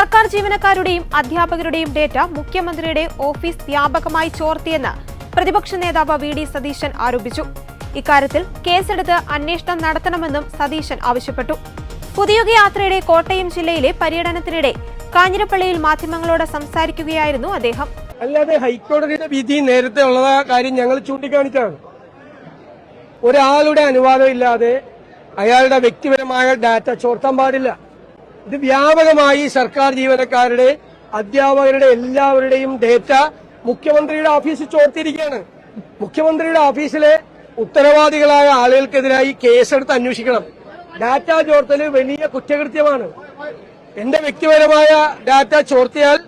സർക്കാർ ജീവനക്കാരുടെയും അധ്യാപകരുടെയും ഡേറ്റ മുഖ്യമന്ത്രിയുടെ ഓഫീസ് വ്യാപകമായി ചോർത്തിയെന്ന് പ്രതിപക്ഷ നേതാവ് വി ഡി സതീശൻ ആരോപിച്ചു. ഇക്കാര്യത്തിൽ കേസെടുത്ത് അന്വേഷണം നടത്തണമെന്നും സതീശൻ ആവശ്യപ്പെട്ടു. പുതിയുഗ യാത്രയുടെ കോട്ടയം ജില്ലയിലെ പര്യടനത്തിനിടെ കാഞ്ഞിരപ്പള്ളിയിൽ മാധ്യമങ്ങളോട് സംസാരിക്കുകയായിരുന്നു അദ്ദേഹം. അല്ലാതെ ഹൈക്കോടതിയുടെ വിധി നേരത്തെ ഉള്ള കാര്യം ഞങ്ങൾ ചൂണ്ടിക്കാണിച്ചാണ്. ഒരാളുടെ അനുവാദമില്ലാതെ അയാളുടെ വ്യക്തിപരമായ ഡാറ്റ ചോർത്താൻ പാടില്ല. ഇത് വ്യാപകമായി സർക്കാർ ജീവനക്കാരുടെ, അധ്യാപകരുടെ, എല്ലാവരുടെയും ഡേറ്റ മുഖ്യമന്ത്രിയുടെ ഓഫീസിൽ ചോർത്തിയിരിക്കുകയാണ്. മുഖ്യമന്ത്രിയുടെ ഓഫീസിലെ ഉത്തരവാദികളായ ആളുകൾക്കെതിരായി കേസെടുത്ത് അന്വേഷിക്കണം. ഡാറ്റ ചോർത്തല് വലിയ കുറ്റകൃത്യമാണ്. എന്റെ വ്യക്തിപരമായ ഡാറ്റ ചോർത്തിയാൽ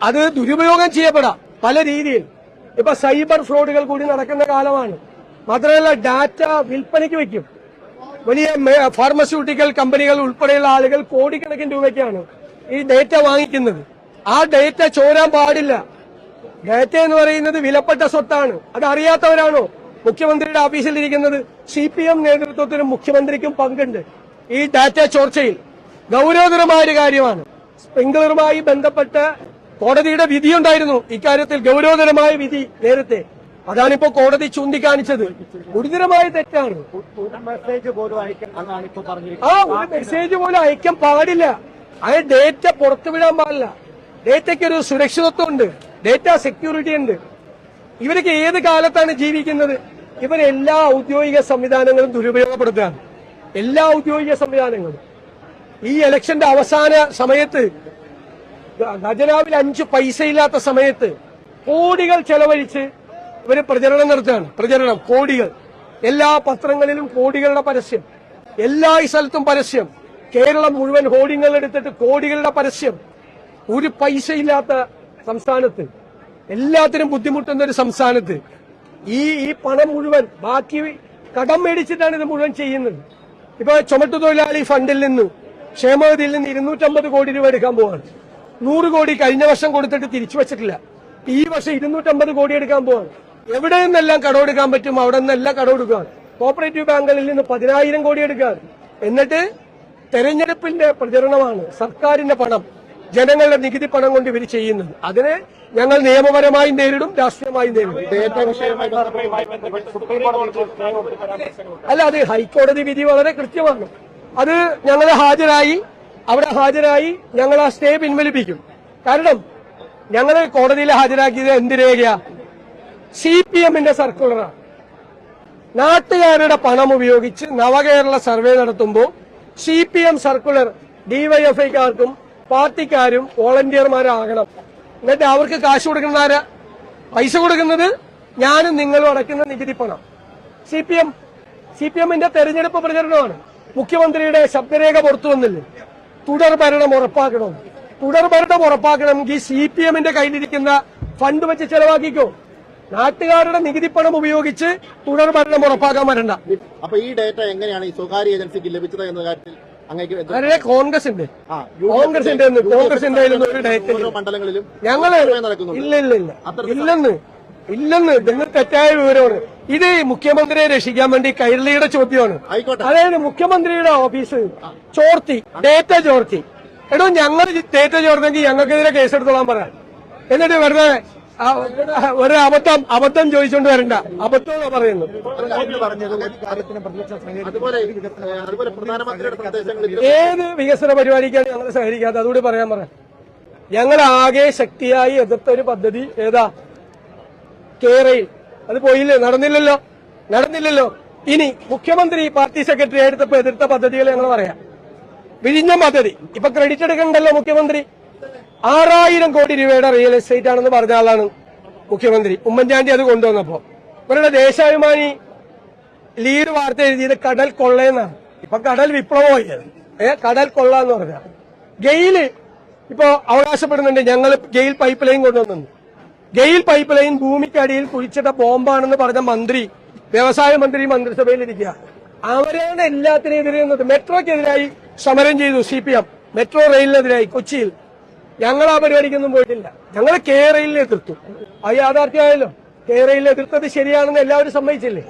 അത് ദുരുപയോഗം ചെയ്യപ്പെടാം പല രീതിയിൽ. ഇപ്പൊ സൈബർ ഫ്രോഡുകൾ കൂടി നടക്കുന്ന കാലമാണ്. മാത്രമല്ല, ഡാറ്റ വിൽപ്പനയ്ക്ക് വയ്ക്കും. വലിയ ഫാർമസ്യൂട്ടിക്കൽ കമ്പനികൾ ഉൾപ്പെടെയുള്ള ആളുകൾ കോടിക്കണക്കിന് രൂപയ്ക്കാണ് ഈ ഡേറ്റ വാങ്ങിക്കുന്നത്. ആ ഡേറ്റ ചോരാൻ പാടില്ല. ഡാറ്റ എന്ന് പറയുന്നത് വിലപ്പെട്ട സ്വത്താണ്. അത് അറിയാത്തവരാണോ മുഖ്യമന്ത്രിയുടെ ഓഫീസിൽ ഇരിക്കുന്നത്? CPM നേതൃത്വത്തിനും മുഖ്യമന്ത്രിക്കും പങ്കുണ്ട് ഈ ഡാറ്റ ചോർച്ചയിൽ. ഗൌരവതരമായ ഒരു കാര്യമാണ്. സ്പ്രിംഗ്ലറുമായി ബന്ധപ്പെട്ട് കോടതിയുടെ വിധിയുണ്ടായിരുന്നു. ഇക്കാര്യത്തിൽ ഗൌരവതരമായ വിധി നേരത്തെ. അതാണിപ്പോ കോടതി ചൂണ്ടിക്കാണിച്ചത്. ഗുരുതരമായ തെറ്റാണ്. ഒരു മെസ്സേജ് പോലും അയക്കാൻ പാടില്ല. ആ ഡേറ്റ പുറത്തുവിടാൻ പാടില്ല. ഡേറ്റയ്ക്ക് ഒരു സുരക്ഷിതത്വം ഉണ്ട്, ഡേറ്റ സെക്യൂരിറ്റി ഉണ്ട്. ഇവരൊക്കെ ഏത് കാലത്താണ് ജീവിക്കുന്നത്? ഇവരെല്ലാ ഔദ്യോഗിക സംവിധാനങ്ങളും ദുരുപയോഗപ്പെടുത്തുകയാണ്. എല്ലാ ഔദ്യോഗിക സംവിധാനങ്ങളും. ഈ ഇലക്ഷന്റെ അവസാന സമയത്ത്, ഖജനാവിൽ 5 പൈസയില്ലാത്ത സമയത്ത് കോടികൾ ചെലവഴിച്ച് ഇവര് പ്രചരണം നടത്തുകയാണ്. കോടികൾ. എല്ലാ പത്രങ്ങളിലും കോടികളുടെ പരസ്യം, എല്ലാ സ്ഥലത്തും പരസ്യം. കേരളം മുഴുവൻ ഹോർഡിങ്ങൾ എടുത്തിട്ട് കോടികളുടെ പരസ്യം. ഒരു പൈസയില്ലാത്ത സംസ്ഥാനത്ത്, എല്ലാത്തിനും ബുദ്ധിമുട്ടുന്ന ഒരു സംസ്ഥാനത്ത് ഈ പണം മുഴുവൻ ബാക്കി കടം മേടിച്ചിട്ടാണ് ഇത് മുഴുവൻ ചെയ്യുന്നത്. ഇപ്പൊ ചുമട്ടുതൊഴിലാളി ഫണ്ടിൽ നിന്ന്, ക്ഷേമനിധിയിൽ നിന്ന് 250 കോടി രൂപ എടുക്കാൻ പോവാണ്. 100 കോടി കഴിഞ്ഞ വർഷം കൊടുത്തിട്ട് തിരിച്ചു വെച്ചിട്ടില്ല. ഈ വർഷം 250 കോടി എടുക്കാൻ പോവാണ്. എവിടെ നിന്നെല്ലാം കടമെടുക്കാൻ പറ്റും അവിടെ നിന്നെല്ലാം കടമെടുക്കുക. കോപ്പറേറ്റീവ് ബാങ്കുകളിൽ നിന്ന് 10,000 കോടി എടുക്കാൻ. എന്നിട്ട് തെരഞ്ഞെടുപ്പിന്റെ പ്രചരണമാണ്. സർക്കാരിന്റെ പണം, ജനങ്ങളുടെ നികുതി പണം കൊണ്ട് ഇവർ ചെയ്യുന്നത്. അതിനെ ഞങ്ങൾ നിയമപരമായി നേരിടും, രാഷ്ട്രീയമായി നേരിടും. അല്ല, അത് ഹൈക്കോടതി വിധി വളരെ കൃത്യമാണ്. അത് ഞങ്ങൾ അവിടെ ഹാജരായി ഞങ്ങൾ ആ സ്റ്റേ പിൻവലിപ്പിക്കും. കാരണം ഞങ്ങൾ കോടതിയിൽ ഹാജരാക്കിയത് എന്ത് രേഖയാ? CPMന്റെ സർക്കുലറാണ്. നാട്ടുകാരുടെ പണം ഉപയോഗിച്ച് നവകേരള സർവേ നടത്തുമ്പോൾ CPM സർക്കുലർ DYFIക്കാർക്കും പാർട്ടിക്കാരും വോളണ്ടിയർമാരാകണം. എന്നിട്ട് അവർക്ക് കാശ് കൊടുക്കുന്ന ആരാ? പൈസ കൊടുക്കുന്നത് ഞാനും നിങ്ങളും അടയ്ക്കുന്ന നികുതി പണം. CPMന്റെ തെരഞ്ഞെടുപ്പ് പ്രചരണമാണ്. മുഖ്യമന്ത്രിയുടെ ശബ്ദരേഖ പുറത്തു വന്നില്ലേ? തുടർ ഭരണം ഉറപ്പാക്കണം. തുടർ ഭരണം ഉറപ്പാക്കണമെങ്കിൽ CPMന്റെ കയ്യിലിരിക്കുന്ന ഫണ്ട് വെച്ച് ചെലവാക്കിക്കോ. നാട്ടുകാരുടെ നികുതി പണം ഉപയോഗിച്ച് തുടർ ഭരണം ഉറപ്പാക്കാൻ വരണ്ട. അപ്പൊ ഈ ഡേറ്റ എങ്ങനെയാണ് ഈ സ്വകാര്യ ഏജൻസിക്ക് ലഭിച്ചത് എന്ന കാര്യത്തിൽ കോൺഗ്രസിന്റെ ഒരു ഡേറ്റ മണ്ഡലങ്ങളിലും ഞങ്ങള് ഇല്ലെന്ന് നിങ്ങൾ തെറ്റായ വിവരമാണ്. ഇത് മുഖ്യമന്ത്രിയെ രക്ഷിക്കാൻ വേണ്ടി കൈരളിയുടെ ചോദ്യമാണ്. അതായത് മുഖ്യമന്ത്രിയുടെ ഓഫീസ് ഡേറ്റ ചോർത്തി. എടോ, ഞങ്ങൾ ഡേറ്റ ചോർന്നെങ്കിൽ ഞങ്ങൾക്കെതിരെ കേസെടുത്തോളാൻ പറയാം. എന്നിട്ട് വെറുതെ ഒരു അബദ്ധം ചോദിച്ചോണ്ട് വരണ്ട. അബദ്ധം പറയുന്നു. ഏത് വികസന പരിപാടിക്കാണ് ഞങ്ങൾ സഹകരിക്കാത്ത? അതുകൂടി പറയാൻ. ഞങ്ങൾ ആകെ ശക്തിയായി എതിർത്ത ഒരു പദ്ധതി ഏതാ? കേരയിൽ. അത് പോയില്ലേ? നടന്നില്ലല്ലോ. ഇനി മുഖ്യമന്ത്രി പാർട്ടി സെക്രട്ടറി എടുത്തപ്പോ എതിർത്ത പദ്ധതികൾ ഞങ്ങൾ പറയാം. വിഴിഞ്ഞം പദ്ധതി ഇപ്പൊ ക്രെഡിറ്റ് എടുക്കണ്ടല്ലോ മുഖ്യമന്ത്രി. 6,000 കോടി രൂപയുടെ റിയൽ എസ്റ്റേറ്റ് ആണെന്ന് പറഞ്ഞ ആളാണ് മുഖ്യമന്ത്രി. ഉമ്മൻചാണ്ടി അത് കൊണ്ടുവന്നപ്പോ ഇവരുടെ ദേശാഭിമാനി ലീഡ് വാർത്ത എഴുതിയത് കടൽ കൊള്ളയെന്നാണ്. ഇപ്പൊ കടൽ വിപ്ലവമായി. കടൽ കൊള്ള എന്ന് പറഞ്ഞാൽ ഗെയില് ഇപ്പോ അവകാശപ്പെടുന്നുണ്ട് ഞങ്ങൾ ഗെയിൽ പൈപ്പ് ലൈൻ കൊണ്ടുവന്നു. ഗെയിൽ പൈപ്പ് ലൈൻ ഭൂമിക്കടിയിൽ കുഴിച്ചിട്ട ബോംബാണെന്ന് പറഞ്ഞ മന്ത്രി, വ്യവസായ മന്ത്രി മന്ത്രിസഭയിലിരിക്കുക. അവരാണ് എല്ലാത്തിനെതിരെ നിന്നത്. മെട്രോക്കെതിരായി സമരം ചെയ്തു CPM. മെട്രോ റെയിലിനെതിരായി കൊച്ചിയിൽ. ഞങ്ങൾ ആ പരിപാടിക്കൊന്നും പോയിട്ടില്ല. ഞങ്ങൾ കെ റെയിലിനെ എതിർത്തു. അത് യാഥാർത്ഥ്യമായല്ലോ. കെ റെയിലിനെ എതിർത്തത് ശരിയാണെന്ന് എല്ലാവരും സമ്മതിച്ചില്ലേ?